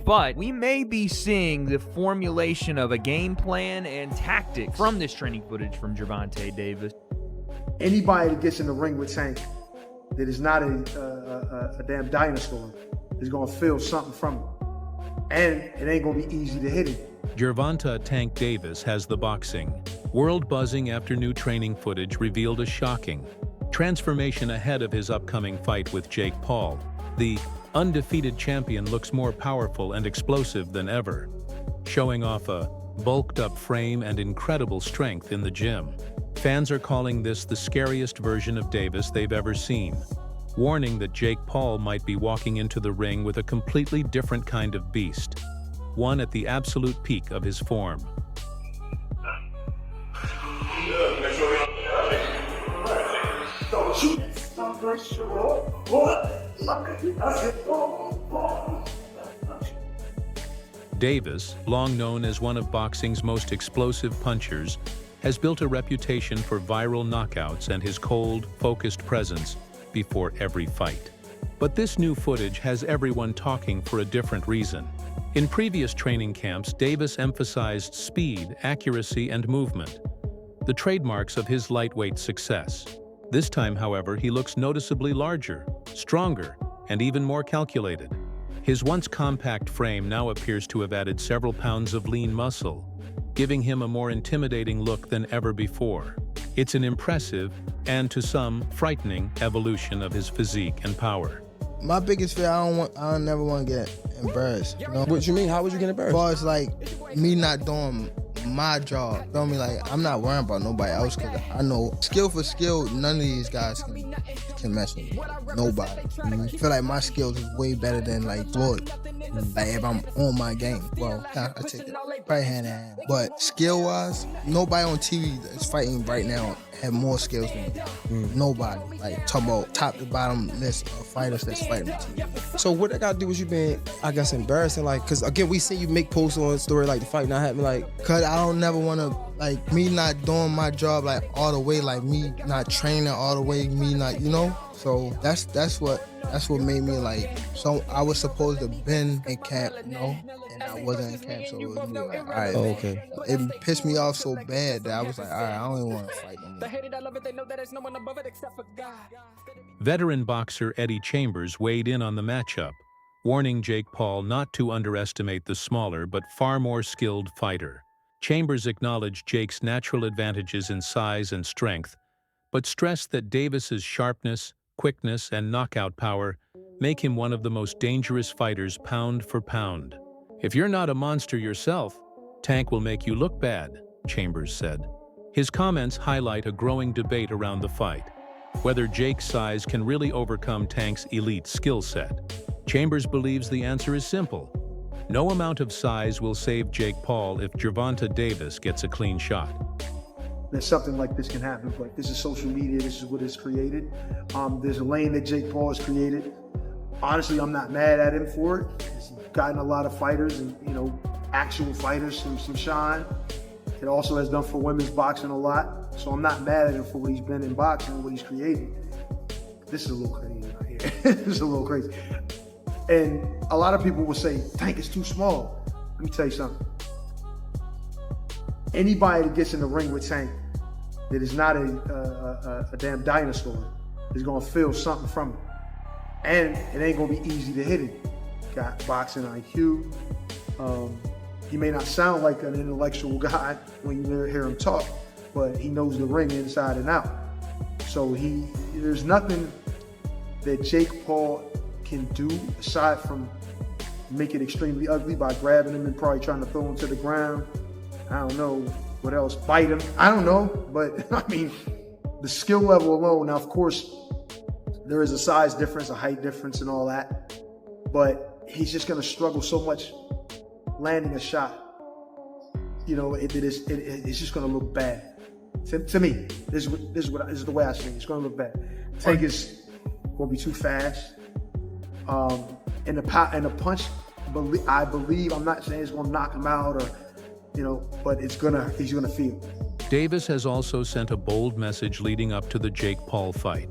But we may be seeing the formulation of a game plan and tactics from this training footage from Gervonta Davis. Anybody that gets in the ring with Tank that is not a damn dinosaur is going to feel something from him. And it ain't going to be easy to hit him. Gervonta "Tank" Davis has the boxing. World buzzing after new training footage revealed a shocking transformation ahead of his upcoming fight with Jake Paul. The undefeated champion looks more powerful and explosive than ever, showing off a bulked-up frame and incredible strength in the gym. Fans are calling this the scariest version of Davis they've ever seen, warning that Jake Paul might be walking into the ring with a completely different kind of beast, one at the absolute peak of his form. Davis, long known as one of boxing's most explosive punchers, has built a reputation for viral knockouts and his cold, focused presence before every fight. But this new footage has everyone talking for a different reason. In previous training camps, Davis emphasized speed, accuracy, and movement, the trademarks of his lightweight success. This time, however, he looks noticeably larger, stronger, and even more calculated. His once compact frame now appears to have added several pounds of lean muscle, giving him a more intimidating look than ever before. It's an impressive, and to some, frightening evolution of his physique and power. My biggest fear, I never want to get embarrassed. You know? What you mean? How would you get embarrassed? As far as like me not doing my job, feel me? Like I'm not worrying about nobody else because I know skill for skill, none of these guys can mess with me. Nobody. I feel like my skills is way better than like Floyd. Like if I'm on my game, well, I take it right hand in hand. But skill-wise, nobody on TV that's fighting right now have more skills than me. Nobody. Like talking about top to bottom list of fighters that's fighting on TV. So what that got to do with you being, I guess, embarrassing? Like, cause again, we see you make posts on story like the fight not happening. Like, cause I don't never want to like me not doing my job like all the way, like me not training all the way, me not, you know. So that's what made me like. So I was supposed to been in camp, you know, and I wasn't in camp. So it was me like, all right. Oh, okay. It pissed me off so bad that I was like, all right, I don't even want to fight no more. Veteran boxer Eddie Chambers weighed in on the matchup, warning Jake Paul not to underestimate the smaller but far more skilled fighter. Chambers acknowledged Jake's natural advantages in size and strength, but stressed that Davis's sharpness, quickness, and knockout power make him one of the most dangerous fighters pound for pound. If you're not a monster yourself, Tank will make you look bad, Chambers said. His comments highlight a growing debate around the fight, whether Jake's size can really overcome Tank's elite skill set. Chambers believes the answer is simple. No amount of size will save Jake Paul if Gervonta Davis gets a clean shot. That something like this can happen, but this is social media, this is what is created. There's a lane that Jake Paul has created. Honestly, I'm not mad at him for it. He's gotten a lot of fighters and, you know, actual fighters some shine. It also has done for women's boxing a lot. So I'm not mad at him for what he's been in boxing, what he's created. This is a little crazy right here. This is a little crazy. And a lot of people will say, Tank is too small. Let me tell you something. Anybody that gets in the ring with Tank that is not a damn dinosaur is going to feel something from him. And it ain't going to be easy to hit him. Got boxing IQ. He may not sound like an intellectual guy when you hear him talk, but he knows the ring inside and out. So there's nothing that Jake Paul can do aside from make it extremely ugly by grabbing him and probably trying to throw him to the ground. I don't know what else, bite him. I don't know, but I mean, the skill level alone. Now, of course, there is a size difference, a height difference, and all that, but he's just going to struggle so much landing a shot. You know, it's just going to look bad to me. This is the way I see it. It's going to look bad. Tank is going to be too fast. And the punch, I believe, I'm not saying it's going to knock him out or, you know, but he's gonna feel. Davis has also sent a bold message leading up to the Jake Paul fight,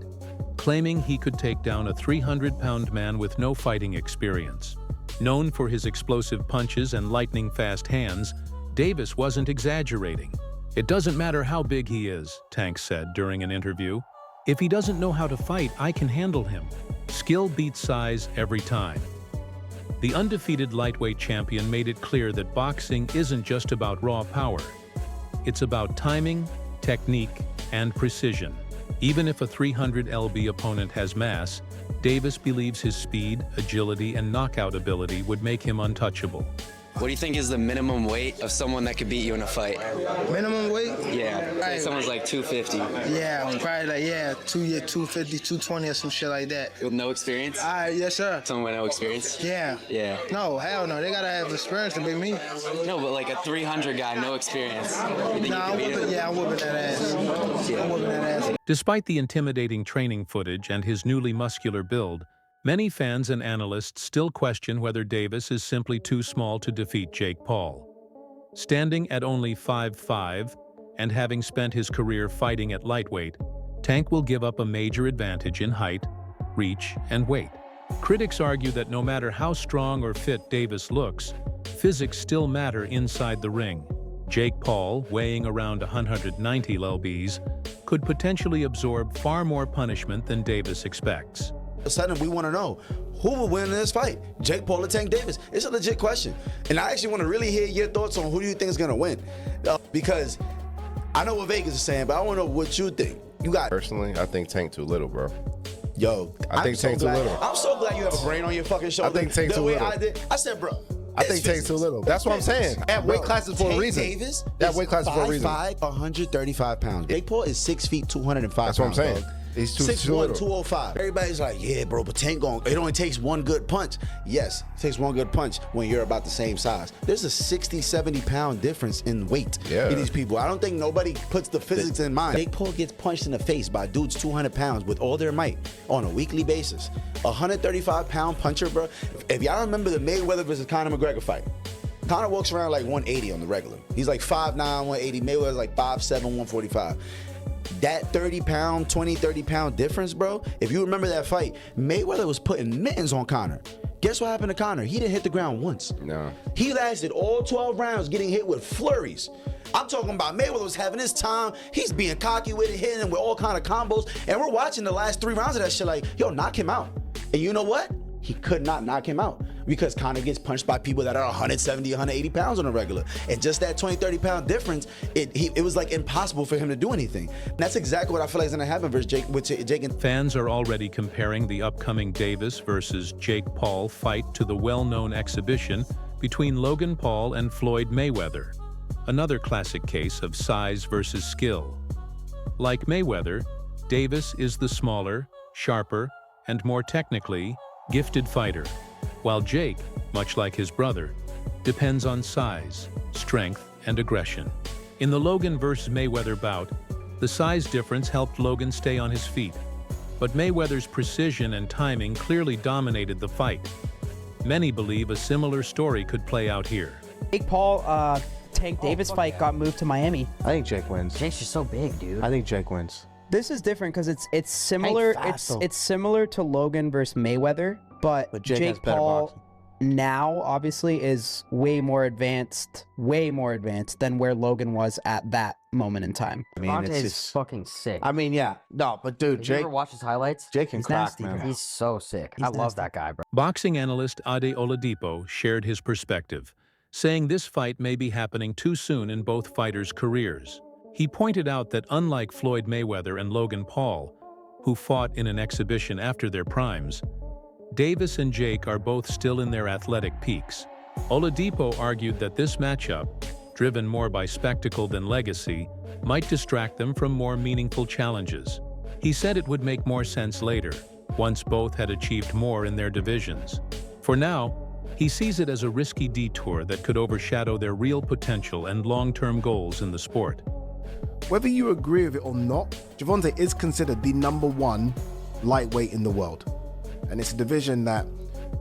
claiming he could take down a 300-pound man with no fighting experience. Known for his explosive punches and lightning-fast hands, Davis wasn't exaggerating. "It doesn't matter how big he is," Tank said during an interview. "If he doesn't know how to fight, I can handle him. Skill beats size every time." The undefeated lightweight champion made it clear that boxing isn't just about raw power. It's about timing, technique, and precision. Even if a 300 lb opponent has mass, Davis believes his speed, agility, and knockout ability would make him untouchable. What do you think is the minimum weight of someone that could beat you in a fight? Minimum weight? Yeah, say someone's like 250 Yeah, probably like, 250, 220 or some shit like that. with no experience? Yes, sir. Someone with no experience? Yeah. Yeah. No, hell no. They gotta have experience to beat me. No, but like a 300 guy, no experience. You think you Nah, could beat him? I'm whooping that ass. I'm whooping that ass. Despite the intimidating training footage and his newly muscular build, many fans and analysts still question whether Davis is simply too small to defeat Jake Paul. Standing at only 5'5" and having spent his career fighting at lightweight, Tank will give up a major advantage in height, reach, and weight. Critics argue that no matter how strong or fit Davis looks, physics still matter inside the ring. Jake Paul, weighing around 190 lbs, could potentially absorb far more punishment than Davis expects. All of a sudden, we want to know who will win in this fight, Jake Paul or Tank Davis. It's a legit question, and I actually want to really hear your thoughts on who do you think is going to win, because I know what Vegas is saying, but I want to know what you think. You got Personally, I think Tank too little, bro. Yo, I think Tank too little. I'm so glad you have a brain on your fucking shoulder. I think Tank the too way little. I did, I said, bro. I think Tank's too little. That's what I'm saying. At weight classes for a Tank reason. Davis At weight classes for a reason. 5'5", 135 pounds. Jake Paul is 6 feet, 205 pounds. That's what I'm saying. Dog. He's too 6'1", little. 205. Everybody's like, yeah, bro, but Tank it only takes one good punch. Yes, it takes one good punch when you're about the same size. There's a 60, 70 pound difference in weight in these people. I don't think nobody puts the physics in mind. Jake Paul gets punched in the face by dudes 200 pounds with all their might on a weekly basis. A 135 pound puncher, bro. If y'all remember the Mayweather versus Conor McGregor fight, Conor walks around like 180 on the regular. He's like 5'9", 180. Mayweather's like 5'7", 145. That 30 pound difference, bro. If you remember that fight, Mayweather was putting mittens on Conor. Guess what happened to Conor? He didn't hit the ground once. No. He lasted all 12 rounds getting hit with flurries. I'm talking about Mayweather was having his time. He's being cocky with it, hitting him with all kind of combos. And we're watching the last 3 rounds of that shit like, yo, knock him out. And you know what? He could not knock him out because Conor gets punched by people that are 170, 180 pounds on a regular. And just that 20, 30 pound difference, it was like impossible for him to do anything. And that's exactly what I feel like is gonna happen versus Jake and Fans are already comparing the upcoming Davis versus Jake Paul fight to the well-known exhibition between Logan Paul and Floyd Mayweather, another classic case of size versus skill. Like Mayweather, Davis is the smaller, sharper, and more technically gifted fighter, while Jake, much like his brother, depends on size, strength, and aggression. In the Logan versus Mayweather bout, the size difference helped Logan stay on his feet, but Mayweather's precision and timing clearly dominated the fight. Many believe a similar story could play out here. Jake Paul, Tank Davis fight got moved to Miami. I think Jake wins. Jake's just so big, dude. I think Jake wins. This is different because it's similar. It's similar to Logan versus Mayweather, but Jake has better Paul boxing. now obviously is way more advanced than where Logan was at that moment in time. I mean, Gervonta it's is just, fucking sick. I mean, yeah. No, but dude, Did you Jake, ever watch his highlights? Jake can He's crack, nasty, man. bro. He's so sick. I love that guy, bro. Boxing analyst Ade Oladipo shared his perspective, saying this fight may be happening too soon in both fighters' careers. He pointed out that unlike Floyd Mayweather and Logan Paul, who fought in an exhibition after their primes, Davis and Jake are both still in their athletic peaks. Oladipo argued that this matchup, driven more by spectacle than legacy, might distract them from more meaningful challenges. He said it would make more sense later, once both had achieved more in their divisions. For now, he sees it as a risky detour that could overshadow their real potential and long-term goals in the sport. Whether you agree with it or not, Gervonta is considered the #1 lightweight in the world. And it's a division that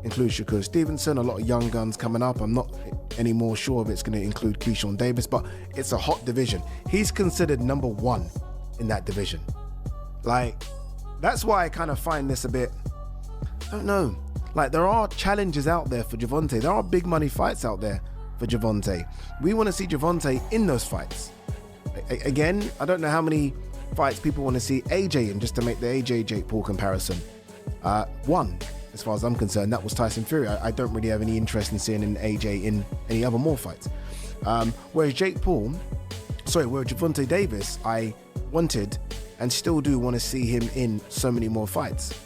includes Shakur Stevenson, a lot of young guns coming up. I'm not any more sure if it's going to include Keyshawn Davis, but it's a hot division. He's considered number 1 in that division. Like, that's why I kind of find this a bit, I don't know. Like, there are challenges out there for Gervonta. There are big money fights out there for Gervonta. We want to see Gervonta in those fights. Again, I don't know how many fights people want to see AJ in, just to make the AJ Jake Paul comparison. One, as far as I'm concerned, that was Tyson Fury. I don't really have any interest in seeing an AJ in any other more fights. Whereas Gervonta Davis, I wanted and still do want to see him in so many more fights.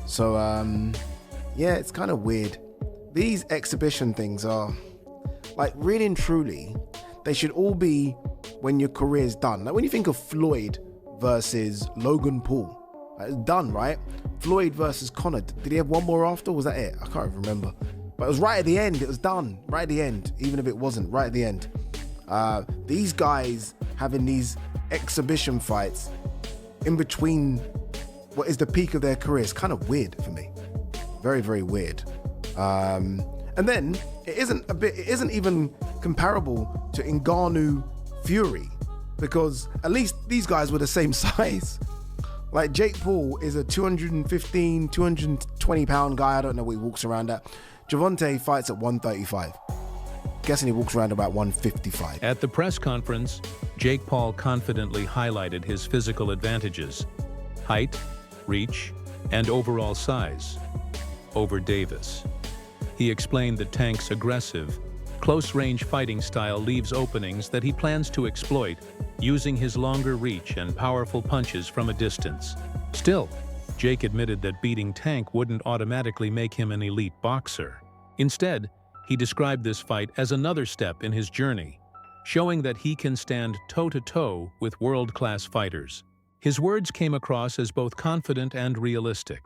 So, yeah, it's kind of weird. These exhibition things are, like, really and truly, they should all be when your career's done. Like, when you think of Floyd versus Logan Paul, it's done, right? Floyd versus Conor, did he have one more after? Was that it? I can't even remember. But it was right at the end. It was done right at the end, even if it wasn't, right at the end. These guys having these exhibition fights in between what is the peak of their career is kind of weird for me. Very, very weird. And then it isn't even comparable to Ngannou Fury, because at least these guys were the same size. Like, Jake Paul is a 215, 220 pound guy. I don't know what he walks around at. Gervonta fights at 135. Guessing he walks around about 155. At the press conference, Jake Paul confidently highlighted his physical advantages: height, reach, and overall size over Davis. He explained that Tank's aggressive, close-range fighting style leaves openings that he plans to exploit, using his longer reach and powerful punches from a distance. Still, Jake admitted that beating Tank wouldn't automatically make him an elite boxer. Instead, he described this fight as another step in his journey, showing that he can stand toe-to-toe with world-class fighters. His words came across as both confident and realistic,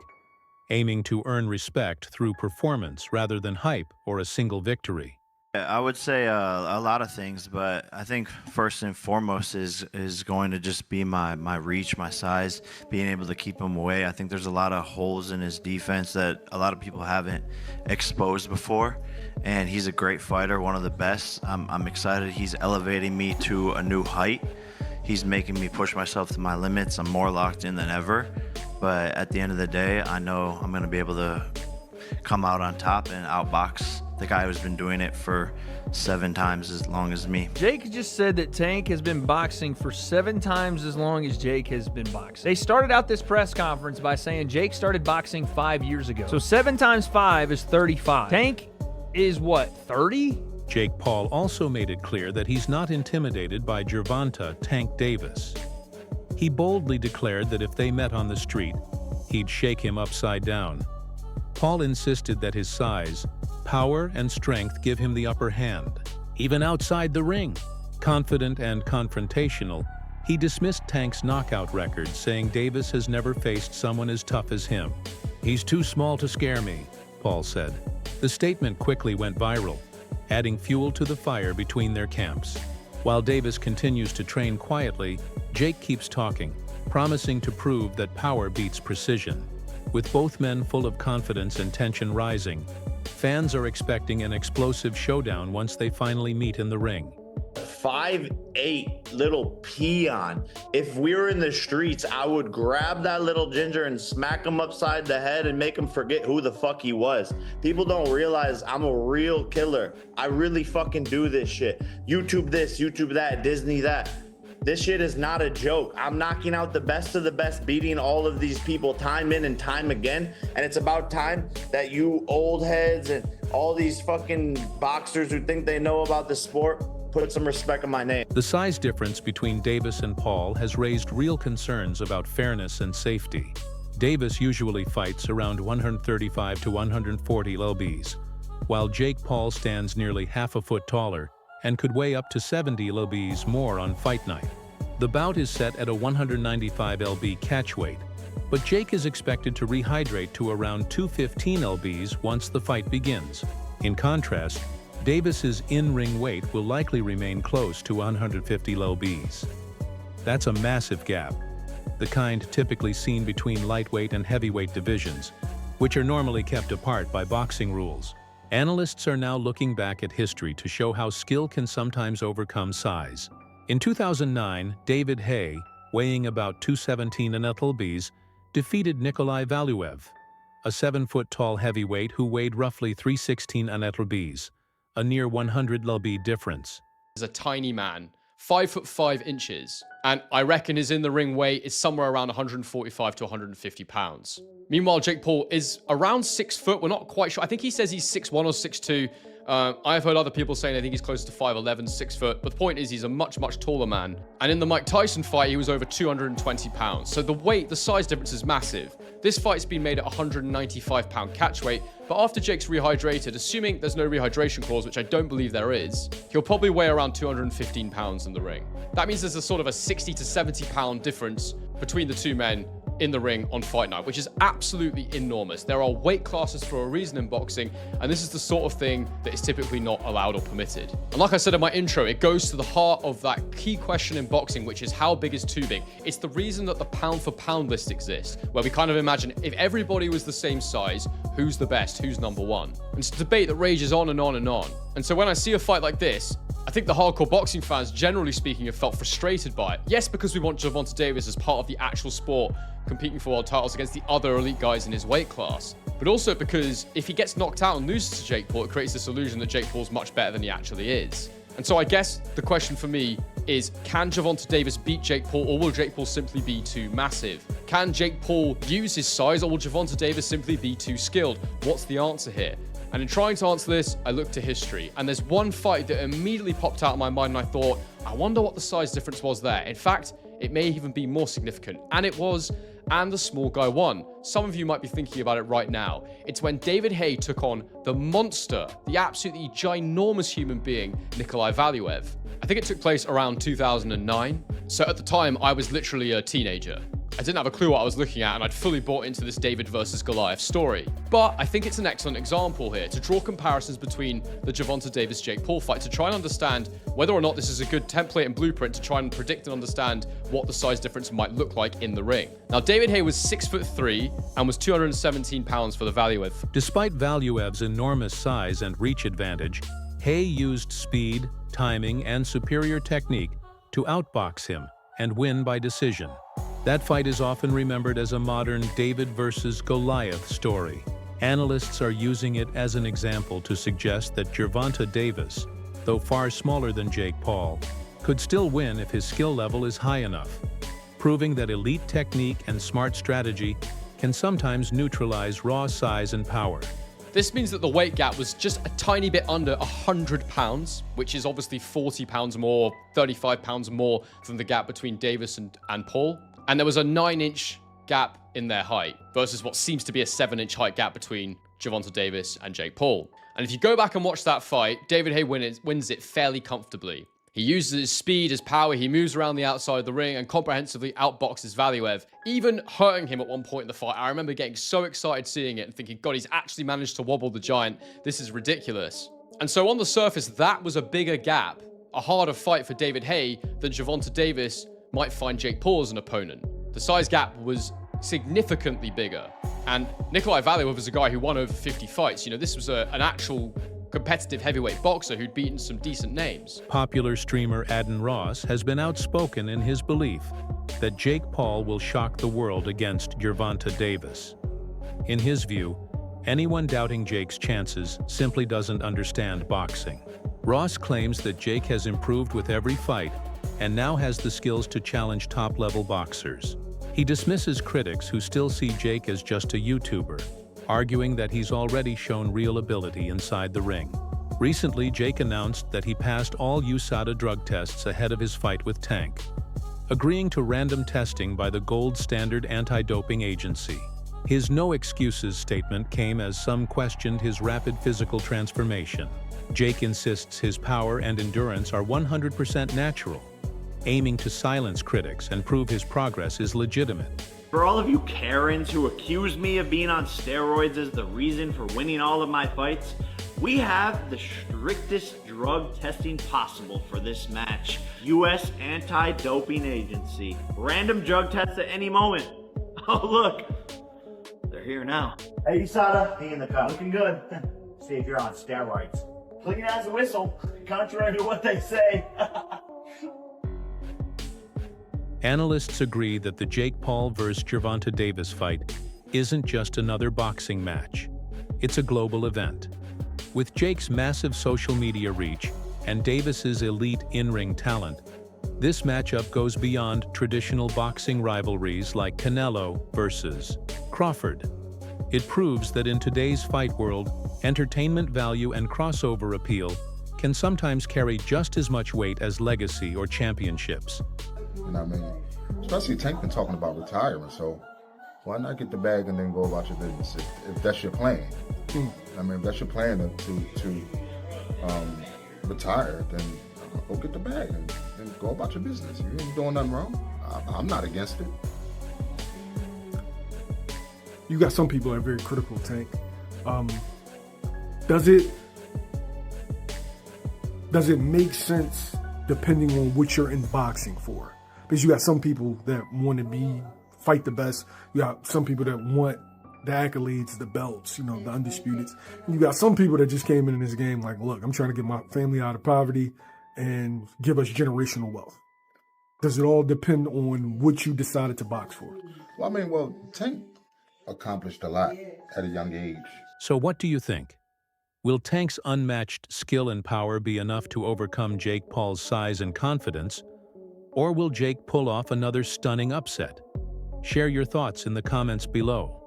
aiming to earn respect through performance rather than hype or a single victory. I would say a lot of things, but I think first and foremost is going to just be my reach, my size, being able to keep him away. I think there's a lot of holes in his defense that a lot of people haven't exposed before, and he's a great fighter, one of the best. I'm excited. He's elevating me to a new height. He's making me push myself to my limits. I'm more locked in than ever, but at the end of the day, I know I'm going to be able to come out on top and outbox the guy who's been doing it for 7 times as long as me. Jake just said that Tank has been boxing for 7 times as long as Jake has been boxing. They started out this press conference by saying Jake started boxing 5 years ago. So 7 times 5 is 35. Tank is what, 30? Jake Paul also made it clear that he's not intimidated by Gervonta "Tank" Davis. He boldly declared that if they met on the street, he'd shake him upside down. Paul insisted that his size, power, and strength give him the upper hand, even outside the ring. Confident and confrontational, he dismissed Tank's knockout record, saying Davis has never faced someone as tough as him. "He's too small to scare me," Paul said. The statement quickly went viral, adding fuel to the fire between their camps. While Davis continues to train quietly, Jake keeps talking, promising to prove that power beats precision. With both men full of confidence and tension rising, fans are expecting an explosive showdown once they finally meet in the ring. 5'8" little peon. If we were in the streets, I would grab that little ginger and smack him upside the head and make him forget who the fuck he was. People don't realize I'm a real killer. I really fucking do this shit. YouTube this, YouTube that, Disney that. This shit is not a joke. I'm knocking out the best of the best, beating all of these people time in and time again. And it's about time that you old heads and all these fucking boxers who think they know about the sport put some respect on my name. The size difference between Davis and Paul has raised real concerns about fairness and safety. Davis usually fights around 135 to 140 lbs, while Jake Paul stands nearly half a foot taller and could weigh up to 70 lbs more on fight night. The bout is set at a 195 lb catch weight, but Jake is expected to rehydrate to around 215 lbs once the fight begins. In contrast, Davis's in-ring weight will likely remain close to 150 lbs. That's a massive gap, the kind typically seen between lightweight and heavyweight divisions, which are normally kept apart by boxing rules. Analysts are now looking back at history to show how skill can sometimes overcome size. In 2009, David Haye, weighing about 217 lbs, defeated Nikolai Valuev, a 7-foot-tall heavyweight who weighed roughly 316 lbs, a near 100 lb difference. He's a tiny man, 5'5" and I reckon his in-the-ring weight is somewhere around 145 to 150 pounds. Meanwhile, Jake Paul is around 6 foot. We're not quite sure. I think he says he's 6'1" or 6'2". I've heard other people saying I think he's closer to 5'11", 6 foot. But the point is he's a much, much taller man. And in the Mike Tyson fight, he was over 220 pounds. So the size difference is massive. This fight's been made at 195-pound catch weight. But after Jake's rehydrated, assuming there's no rehydration clause, which I don't believe there is, he'll probably weigh around 215 pounds in the ring. That means there's a sort of a 60 to 70-pound difference between the two men in the ring on fight night, which is absolutely enormous. There are weight classes for a reason in boxing, and this is the sort of thing that is typically not allowed or permitted. And like I said in my intro, it goes to the heart of that key question in boxing, which is how big is too big? It's the reason that the pound for pound list exists, where we kind of imagine if everybody was the same size, who's the best, who's number one? And it's a debate that rages on and on and on. And so when I see a fight like this, I think the hardcore boxing fans, generally speaking, have felt frustrated by it. Yes, because we want Gervonta Davis as part of the actual sport, competing for world titles against the other elite guys in his weight class. But also because if he gets knocked out and loses to Jake Paul, it creates this illusion that Jake Paul's much better than he actually is. And so I guess the question for me is, can Gervonta Davis beat Jake Paul, or will Jake Paul simply be too massive? Can Jake Paul use his size, or will Gervonta Davis simply be too skilled? What's the answer here? And in trying to answer this, I looked to history. And there's one fight that immediately popped out of my mind, and I thought, I wonder what the size difference was there. In fact, it may even be more significant. And it was, and the small guy won. Some of you might be thinking about it right now. It's when David Haye took on the monster, the absolutely ginormous human being, Nikolai Valuev. I think it took place around 2009. So at the time, I was literally a teenager. I didn't have a clue what I was looking at, and I'd fully bought into this David versus Goliath story. But I think it's an excellent example here to draw comparisons between the Gervonta Davis-Jake Paul fight to try and understand whether or not this is a good template and blueprint to try and predict and understand what the size difference might look like in the ring. Now, David Haye was 6'3" and was 217 pounds for the Valuev. Despite Valuev's enormous size and reach advantage, Haye used speed, timing, and superior technique to outbox him and win by decision. That fight is often remembered as a modern David versus Goliath story. Analysts are using it as an example to suggest that Gervonta Davis, though far smaller than Jake Paul, could still win if his skill level is high enough, proving that elite technique and smart strategy can sometimes neutralize raw size and power. This means that the weight gap was just a tiny bit under 100 pounds, which is obviously 40 pounds more, 35 pounds more than the gap between Davis and Paul. And there was a 9-inch gap in their height versus what seems to be a 7-inch height gap between Gervonta Davis and Jake Paul. And if you go back and watch that fight, David Haye wins it fairly comfortably. He uses his speed, his power, he moves around the outside of the ring and comprehensively outboxes Valuev, even hurting him at one point in the fight. I remember getting so excited seeing it and thinking, God, he's actually managed to wobble the giant. This is ridiculous. And so on the surface, that was a bigger gap, a harder fight for David Haye than Gervonta Davis might find Jake Paul as an opponent. The size gap was significantly bigger. And Nikolai Valuev was a guy who won over 50 fights. You know, this was an actual competitive heavyweight boxer who'd beaten some decent names. Popular streamer Adin Ross has been outspoken in his belief that Jake Paul will shock the world against Gervonta Davis. In his view, anyone doubting Jake's chances simply doesn't understand boxing. Ross claims that Jake has improved with every fight and now has the skills to challenge top-level boxers. He dismisses critics who still see Jake as just a YouTuber, arguing that he's already shown real ability inside the ring. Recently, Jake announced that he passed all USADA drug tests ahead of his fight with Tank, agreeing to random testing by the gold standard anti-doping agency. His no excuses statement came as some questioned his rapid physical transformation. Jake insists his power and endurance are 100% natural, aiming to silence critics and prove his progress is legitimate. For all of you Karens who accuse me of being on steroids as the reason for winning all of my fights, we have the strictest drug testing possible for this match. U.S. Anti-Doping Agency. Random drug tests at any moment. Oh look, They're here now. Hey, USADA, he in the car. Looking good. See if you're on steroids. Clean as a whistle, contrary to what they say. Analysts agree that the Jake Paul vs. Gervonta Davis fight isn't just another boxing match. It's a global event. With Jake's massive social media reach and Davis's elite in-ring talent, this matchup goes beyond traditional boxing rivalries like Canelo versus Crawford. It proves that in today's fight world, entertainment value and crossover appeal can sometimes carry just as much weight as legacy or championships. You know what I mean? Especially Tank been talking about retiring, so why not get the bag and then go about your business if that's your plan? I mean, if that's your plan to retire, then go get the bag and go about your business. You ain't doing nothing wrong. I'm not against it. You got some people that are very critical, Tank. Does it make sense depending on what you're in boxing for? Because you got some people that want to fight the best. You got some people that want the accolades, the belts, the undisputeds. And you got some people that just came in this game like, look, I'm trying to get my family out of poverty and give us generational wealth. Does it all depend on what you decided to box for? Well, I mean, Tank accomplished a lot at a young age. So what do you think? Will Tank's unmatched skill and power be enough to overcome Jake Paul's size and confidence? Or will Jake pull off another stunning upset? Share your thoughts in the comments below.